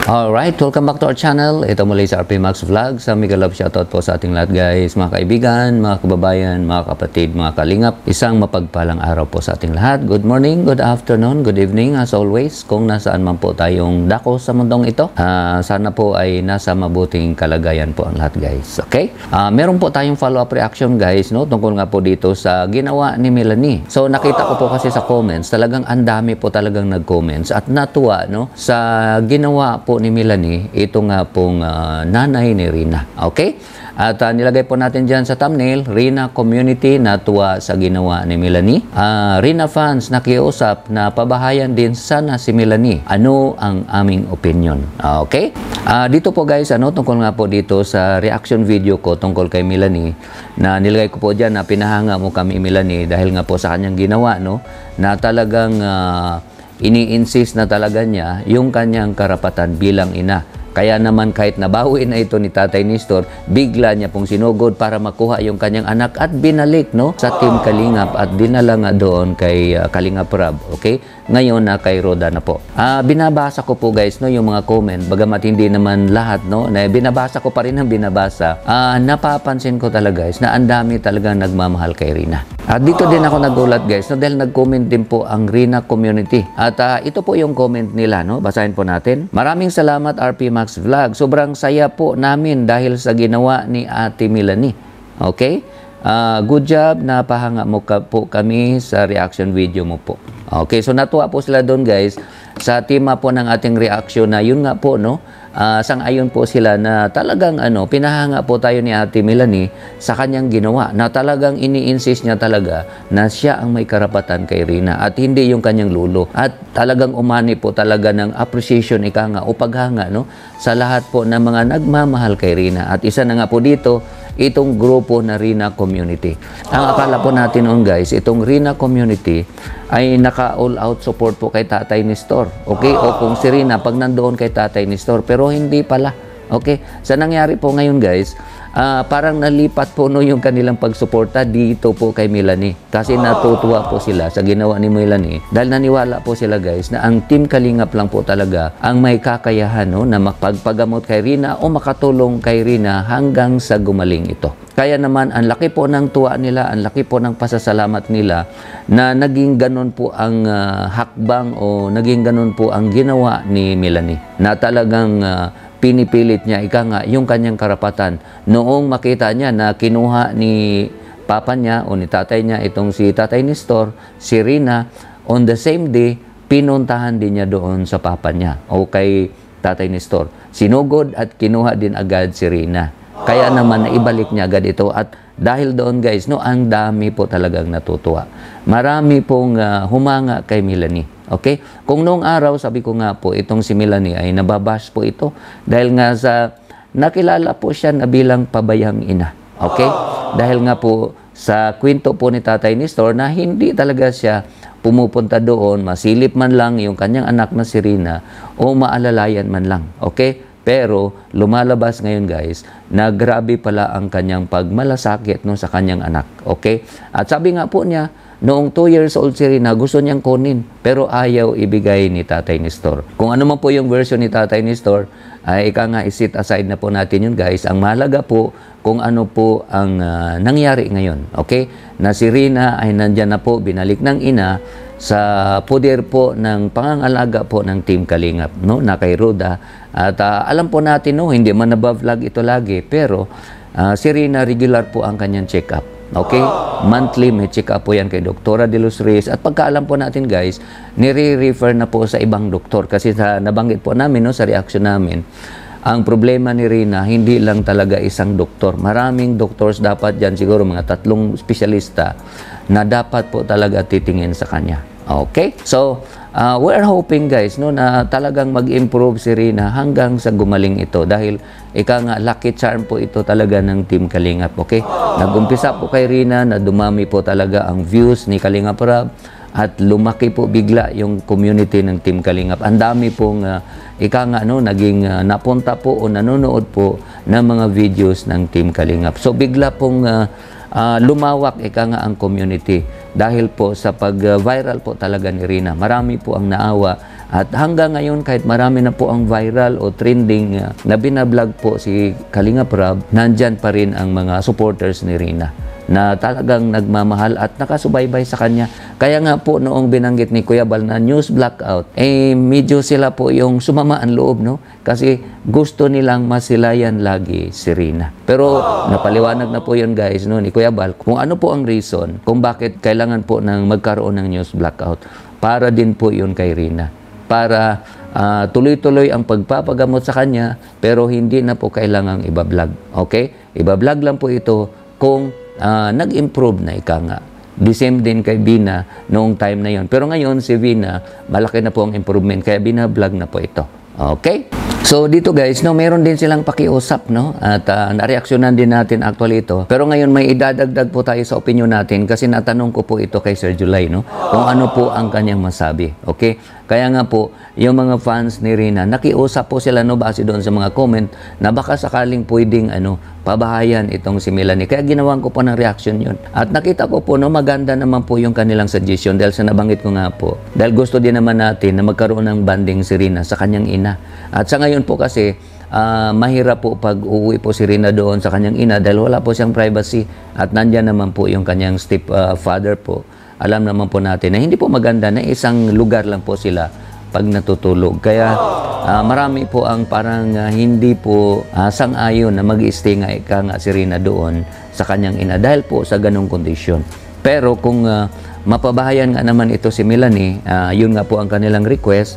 Alright, welcome back to our channel. Ito muli sa RP Max Vlog. Sa mega love shoutout po sa ating lahat guys, mga kaibigan, mga kababayan, mga kapatid, mga kalingap. Isang mapagpalang araw po sa ating lahat. Good morning, good afternoon, good evening as always. Kung nasaan man po tayong dako sa mundong ito, sana po ay nasa mabuting kalagayan po ang lahat guys. Okay? Meron po tayong follow-up reaction guys, no? Tungkol nga po dito sa ginawa ni Melanie. So nakita ko po kasi sa comments, talagang ang dami po talagang nag-comments at natuwa, no? Sa ginawa po ni Melanie, ito nga pong nanay ni Rina. Okay? At nilagay po natin dyan sa thumbnail, Rina community natuwa sa ginawa ni Melanie. Rina fans nakiusap na pabahayan din sana si Melanie. Ano ang aming opinion? Okay? Dito po guys, tungkol nga po dito sa reaction video ko tungkol kay Melanie, na nilagay ko po dyan na pinahanga mo kami Melanie dahil nga po sa kanyang ginawa, no? Na talagang ini-insist na talaga niya yung kanyang karapatan bilang ina. Kaya naman kahit nabawi na ito ni Tatay Nestor, bigla niya pong sinugod para makuha yung kanyang anak at binalik, no, sa Team Kalingap at dinala nga doon kay Kalingap Rab. Okay? Ngayon na kay Roda na po. Binabasa ko po guys, no, yung mga comment, bagamat hindi naman lahat, no, na binabasa ko pa rin ang binabasa. Napapansin ko talaga guys na ang dami talagang nagmamahal kay Rina. At dito din ako nagulat guys, no, dahil nag-comment din po ang Rina community. At ito po yung comment nila, no, basahin po natin. Maraming salamat RP Max Vlog. Sobrang saya po namin dahil sa ginawa ni Ate Melanie. Okay? Good job, napahanga mo po kami sa reaction video mo po. Okay, so natuwa po sila doon guys sa tema po ng ating reaction na yun nga po, no, sang-ayon po sila na talagang pinahanga po tayo ni Ate Melanie sa kanyang ginawa na talagang ini-insist niya talaga na siya ang may karapatan kay Rina at hindi yung kanyang lulo, at talagang umani po talaga ng appreciation o paghanga, no, sa lahat po ng mga nagmamahal kay Rina. At isa na nga po dito itong grupo na Rina community. Ang akala po natin noon guys, itong Rina community ay naka-all out support po kay Tatay Nestor. Okay? O kung si Rina pag nandoon kay Tatay Nestor, pero hindi pala. Okay? Sa nangyari po ngayon guys, parang nalipat po yung kanilang pagsuporta dito po kay Melanie. Kasi natutuwa po sila sa ginawa ni Melanie dahil naniwala po sila guys na ang Team Kalingap lang po talaga ang may kakayahan, no, na magpagpagamot kay Rina o makatulong kay Rina hanggang sa gumaling ito. Kaya naman ang laki po ng tuwa nila, ang laki po ng pasasalamat nila na naging ganun po ang hakbang o naging ganun po ang ginawa ni Melanie. Na talagang pinipilit niya yung kanyang karapatan. Noong makita niya na kinuha ni papa niya o ni tatay niya itong si Tatay Nestor, si Rina, on the same day, pinuntahan din niya doon sa papa niya o kay Tatay Nestor. Sinugod at kinuha din agad si Rina. Kaya naman naibalik niya agad ito at dahil doon guys, no, ang dami po talagang natutuwa. Marami pong humanga kay Melanie. Okay? Kung noong araw, sabi ko nga po, itong si Melanie ay nababash po ito dahil nga sa nakilala po siya na bilang pabayang ina. Okay? Dahil nga po sa kwento po ni Tatay Nestor na hindi talaga siya pumupunta doon, masilip man lang yung kanyang anak na si Rina o maalalayan man lang. Okay? Pero lumalabas ngayon guys na grabe pala ang kanyang pagmalasakit, no, sa kanyang anak. Okay? At sabi nga po niya, noong 2 years old si Rina, gusto niyang kunin pero ayaw ibigay ni Tatay Nestor. Kung ano man po yung version ni Tatay Nestor, ay isit aside na po natin yun guys. Ang mahalaga po kung ano po ang nangyari ngayon. Okay? Na si Rina ay nandyan na po, binalik ng ina sa poder po ng pangangalaga po ng Team Kalingap, no, na kay Roda. At alam po natin, no, hindi man nabavlog ito lagi, pero si Rina regular po ang kanyang check-up. Okay? Monthly may check-up po yan kay Doktora De Los Reyes. At pagkaalam po natin guys, nire-refer na po sa ibang doktor kasi sa nabanggit po namin, no, sa reaction namin, ang problema ni Rina, hindi lang talaga isang doktor. Maraming doctors dapat dyan, siguro mga 3 espesyalista na dapat po talaga titingin sa kanya. Okay? So, we're hoping guys, no, na talagang mag-improve si Rina hanggang sa gumaling ito dahil lucky charm po ito talaga ng Team Kalingap. Okay? Nag-umpisa po kay Rina na dumami po talaga ang views ni Kalingap Rab at lumaki po bigla yung community ng Team Kalingap. Ang dami pong naging napunta po o nanonood po ng mga videos ng Team Kalingap. So bigla pong lumawak ang community dahil po sa pag-viral po talaga ni Rina. Marami po ang naawa At hanggang ngayon, kahit marami na po ang viral o trending na binablog po si Kalingap Rab, nandyan pa rin ang mga supporters ni Rina na talagang nagmamahal at nakasubaybay sa kanya. Kaya nga po noong binanggit ni Kuya Bal na news blackout, medyo sila po yung sumama ang loob, no? Kasi gusto nilang masilayan lagi si Rina. Pero napaliwanag na po yun guys, no, ni Kuya Bal kung ano po ang reason kung bakit kailangan po ng magkaroon ng news blackout. Para din po yun kay Rina. Para tuloy-tuloy ang pagpapagamot sa kanya pero hindi na po kailangang ibablog. Okay? Ibablog lang po ito kung nag-improve na ika nga. The same din kay Bina noong time na yon. Pero ngayon si Bina, malaki na po ang improvement kaya binablog na po ito. Okay? So dito guys, no, meron din silang pakiusap, no? At nareaksyonan din natin actually ito. Pero ngayon may idadagdag po tayo sa opinion natin kasi natanong ko po ito kay Sir July, no? Kung ano po ang kanyang masabi. Okay? Kaya nga po, yung mga fans ni Rina, nakiusap po sila, no, base doon sa mga comment na baka sakaling pwedeng pabahayan itong si Melanie. Kaya ginawan ko po ng reaction yun. At nakita ko po, no, maganda naman po yung kanilang suggestion dahil sa nabanggit ko nga po. Dahil gusto din naman natin na magkaroon ng banding si Rina sa kanyang ina. At sa ngayon po kasi, mahirap po pag uuwi po si Rina doon sa kanyang ina dahil wala po siyang privacy. At nandyan naman po yung kanyang stepfather po. Alam naman po natin na hindi po maganda na isang lugar lang po sila pag natutulog. Kaya marami po ang parang hindi po sang-ayon na mag-i-stay nga ika nga si Rina doon sa kanyang ina dahil po sa ganong kondisyon. Pero kung mapabahayan nga naman ito si Melanie, yun nga po ang kanilang request,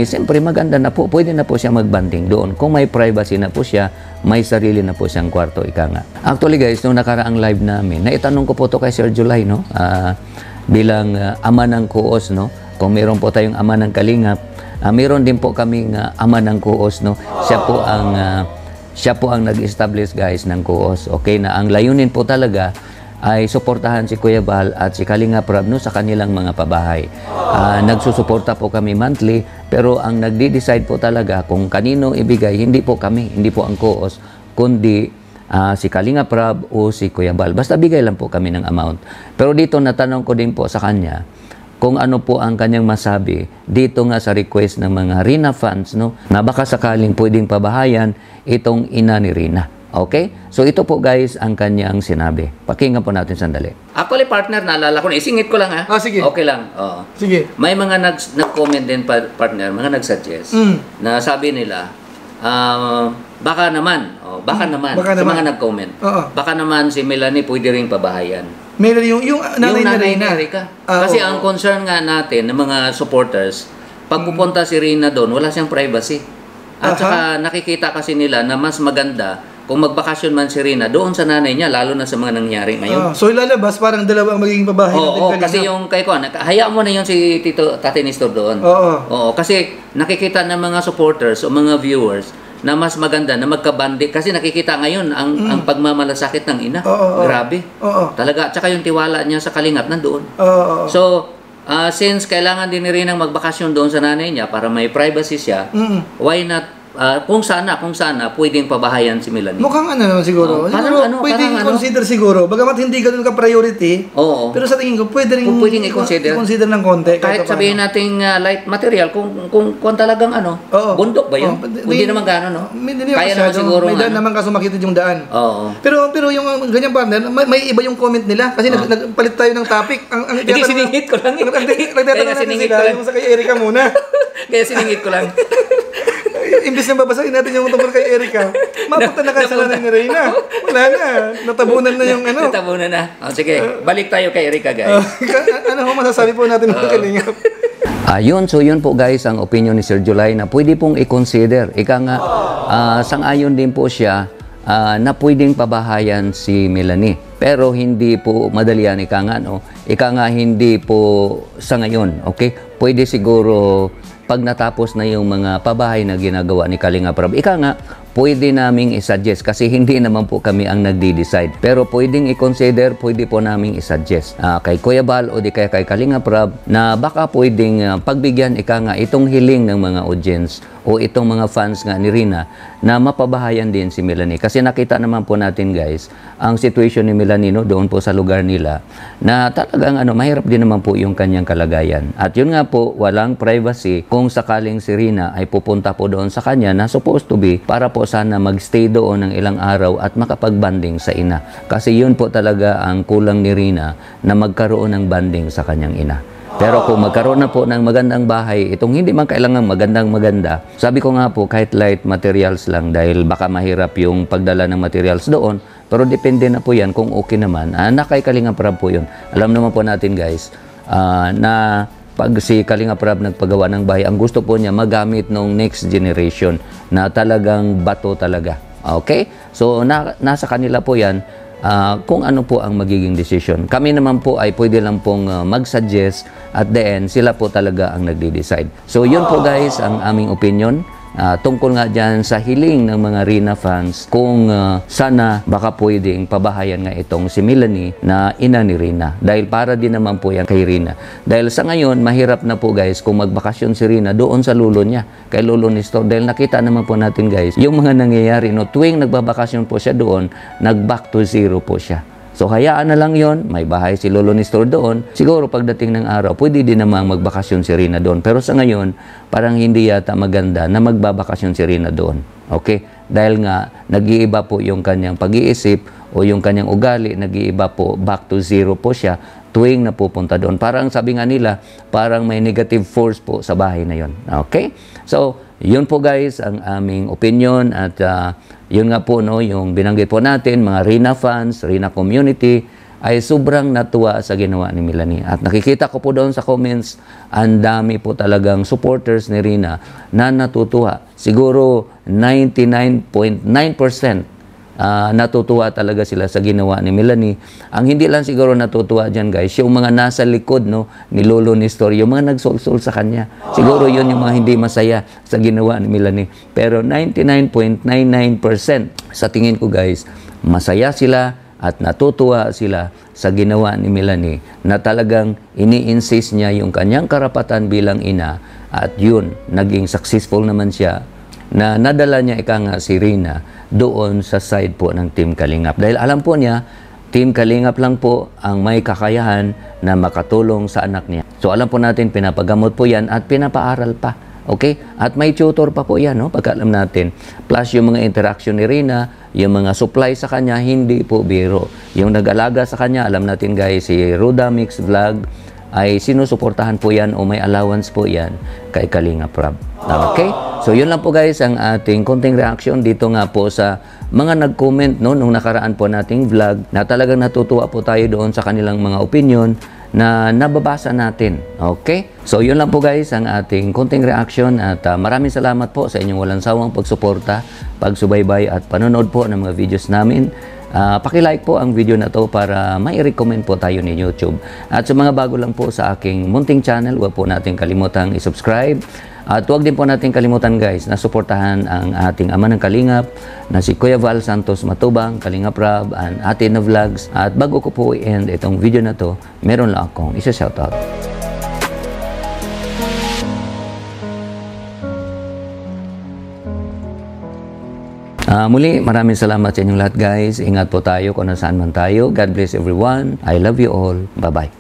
siyempre maganda na po, pwede na po siya magbanding doon. Kung may privacy na po siya, may sarili na po siyang kwarto, ika nga. Actually guys, nung nakaraang live namin, naitanong ko po to kay Sir July, no? Bilang ama ng kuos, no? Kung meron po tayong ama ng Kalingap, meron din po kaming ama ng kuos, no? Siya po ang nag-establish guys ng kuos. Okay, na ang layunin po talaga ay suportahan si Kuya Bal at si Kalingap Rab, no, sa kanilang mga pabahay. Nagsusuporta po kami monthly, pero ang nagde-decide po talaga kung kanino ibigay, hindi po kami, hindi po ang kuos, kundi si Kalingap Rab o si Kuya Bal. Basta bigay lang po kami ng amount. Pero dito natanong ko din po sa kanya kung ano po ang kanyang masabi dito nga sa request ng mga Rina fans, no, na baka sakaling pwedeng pabahayan itong ina ni Rina. Okay? So ito po guys ang kanyang sinabi. Pakinggan po natin sandali. Actually partner, naalala ko na. Isingit ko lang ha. Sige. Okay lang. Oo. Sige. May mga nag-comment din partner, mga nag-suggest na sabi nila, baka naman, baka naman, sa mga nag-comment, baka naman si Melanie pwede rin pabahayan. Melanie, yung nanay ni Rina. Kasi ang concern nga natin ng mga supporters, pag pupunta si Rina doon, wala siyang privacy. At saka nakikita kasi nila na mas maganda kung magbakasyon man si Rina doon sa nanay niya, lalo na sa mga nangyari ngayon. So ilalabas, parang dalawa ang magiging pabahay natin. Oo, kasi yung kay Kwan, hayaan mo na yun si Tate Nestor doon. Oo, kasi nakikita ng mga supporters o mga viewers na mas maganda na magkabandi kasi nakikita ngayon ang pagmamalasakit ng ina. Grabe. Talaga, at saka yung tiwala niya sa Kalingap nandoon. So, since kailangan din ni Rinang magbakasyon doon sa nanay niya para may privacy siya, why not kung sana pwedeng pabahayan si Melanie. Mukhang naman siguro. Pwedeng i-consider siguro. Bagamat hindi ganun ka-priority. Pero sa tingin ko, pwedeng i-consider ng konti. Kahit sabihin nating light material, kung talagang bundok ba yun? Hindi naman gano'n, no? Kaya naman siguro. May daan naman kaso makitid yung daan. Pero yung ganyang partner, may iba yung comment nila. Kasi nagpalit tayo ng topic. Hindi, siningit ko lang. Nagtatanong natin sila yung sa kay Erica muna. Kaya siningit ko lang. Imbis na babasahin natin yung tungkol kay Erica, mapunta na kasalanan ni Reyna. Wala na. Natabunan na yung Natabunan na. Sige, balik tayo kay Erica, guys. Ano ho masasabi po natin mga Kalingap? So yun po guys ang opinion ni Sir July na pwede pong i-consider. Ika nga, sang-ayon din po siya na pwedeng pabahayan si Melanie. Pero hindi po madalian, ika nga, no? Ika nga hindi po sa ngayon, okay? Pwede siguro pag natapos na yung mga pabahay na ginagawa ni Kalingap Rab. Ika nga, pwede naming isuggest kasi hindi naman po kami ang nagdi-decide. Pero pwedeng i-consider, pwede po naming isuggest kay Kuya Bal o di kaya kay Kalingap Rab na baka pwedeng pagbigyan ika nga itong hiling ng mga audience o itong mga fans nga ni Rina na mapabahayan din si Melanie. Kasi nakita naman po natin guys, ang situation ni Melanie doon po sa lugar nila na talagang mahirap din naman po yung kanyang kalagayan. At yun nga po, walang privacy kung sakaling si Rina ay pupunta po doon sa kanya na supposed to be para po sana magstay doon ng ilang araw at makapagbanding sa ina. Kasi yun po talaga ang kulang ni Rina na magkaroon ng banding sa kanyang ina. Pero kung magkaroon na po ng magandang bahay, itong hindi man kailangan maganda, sabi ko nga po kahit light materials lang dahil baka mahirap yung pagdala ng materials doon, pero depende na po yan kung okay naman. Kay Kalinga Prab po yun. Alam naman po natin guys, na pag si Kalinga Prab nagpagawa ng bahay, ang gusto po niya magamit ng next generation na talagang bato talaga. Okay? So nasa kanila po yan. Kung ano po ang magiging decision. Kami naman po ay pwede lang pong mag-suggest at the end, sila po talaga ang nagde-decide. So yun po guys ang aming opinion tungkol nga dyan sa hiling ng mga Rina fans kung sana baka pwedeng pabahayan nga itong si Melanie na ina ni Rina. Dahil para din naman po yan kay Rina. Dahil sa ngayon, mahirap na po guys kung magbakasyon si Rina doon sa lulo niya, kay Lolo Nestor. Dahil nakita naman po natin guys, yung mga nangyayari, tuwing nagbabakasyon po siya doon, nag-back to zero po siya. So, hayaan na lang yon, may bahay si Lolo Nestor doon. Siguro pagdating ng araw, pwede din namang magbakasyon si Rina doon. Pero sa ngayon, parang hindi yata maganda na magbabakasyon si Rina doon. Okay? Dahil nga, nag-iiba po yung kanyang pag-iisip o yung kanyang ugali, nag-iiba po, back to zero po siya tuwing napupunta doon. Parang sabi nga nila, parang may negative force po sa bahay na yon. Okay? So, yun po guys ang aming opinion at yun nga po yung binanggit po natin, mga Rina fans, Rina community ay sobrang natuwa sa ginawa ni Melanie. At nakikita ko po doon sa comments, ang dami po talagang supporters ni Rina na natutuwa. Siguro 99.9% natutuwa talaga sila sa ginawa ni Melanie. Ang hindi lang siguro natutuwa dyan guys, yung mga nasa likod ni Lolo Nestor, yung mga nagsulsul sa kanya. Siguro yun yung mga hindi masaya sa ginawa ni Melanie. Pero 99.99% sa tingin ko guys, masaya sila at natutuwa sila sa ginawa ni Melanie na talagang ini-insist niya yung kanyang karapatan bilang ina at yun, naging successful naman siya na nadala niya si Rina doon sa side po ng Team Kalingap. Dahil alam po niya, Team Kalingap lang po ang may kakayahan na makatulong sa anak niya. So alam po natin, pinapagamot po yan at pinapaaral pa. Okay? At may tutor pa po yan, pagkaalam natin. Plus yung mga interaction ni Rina, yung mga supply sa kanya, hindi po biro. Yung nag-alaga sa kanya, alam natin guys, si Ruda Mix Vlog, ay sinusuportahan po yan o may allowance po yan kay Kalinga Prab. Okay? So yun lang po guys ang ating konting reaction dito nga po sa mga nag-comment nung nakaraan po nating vlog na talagang natutuwa po tayo doon sa kanilang mga opinion na nababasa natin. Okay? So yun lang po guys ang ating konting reaction at maraming salamat po sa inyong walang sawang pagsuporta, pagsubaybay at panonood po ng mga videos namin. Paki-like po ang video na to para mai-recommend po tayo ni YouTube. At sa mga bago lang po sa aking munting channel, huwag po natin kalimutang i-subscribe. At huwag din po natin kalimutan guys na suportahan ang ating ama ng Kalingap na si Kuya Val Santos Matubang, Kalinga Prab, and Ate na Vlogs. At bago ko po i-end itong video na to, meron lang akong isa-shoutout. Muli, maraming salamat sa inyong lahat guys. Ingat po tayo kung nasaan man tayo. God bless everyone. I love you all. Bye-bye.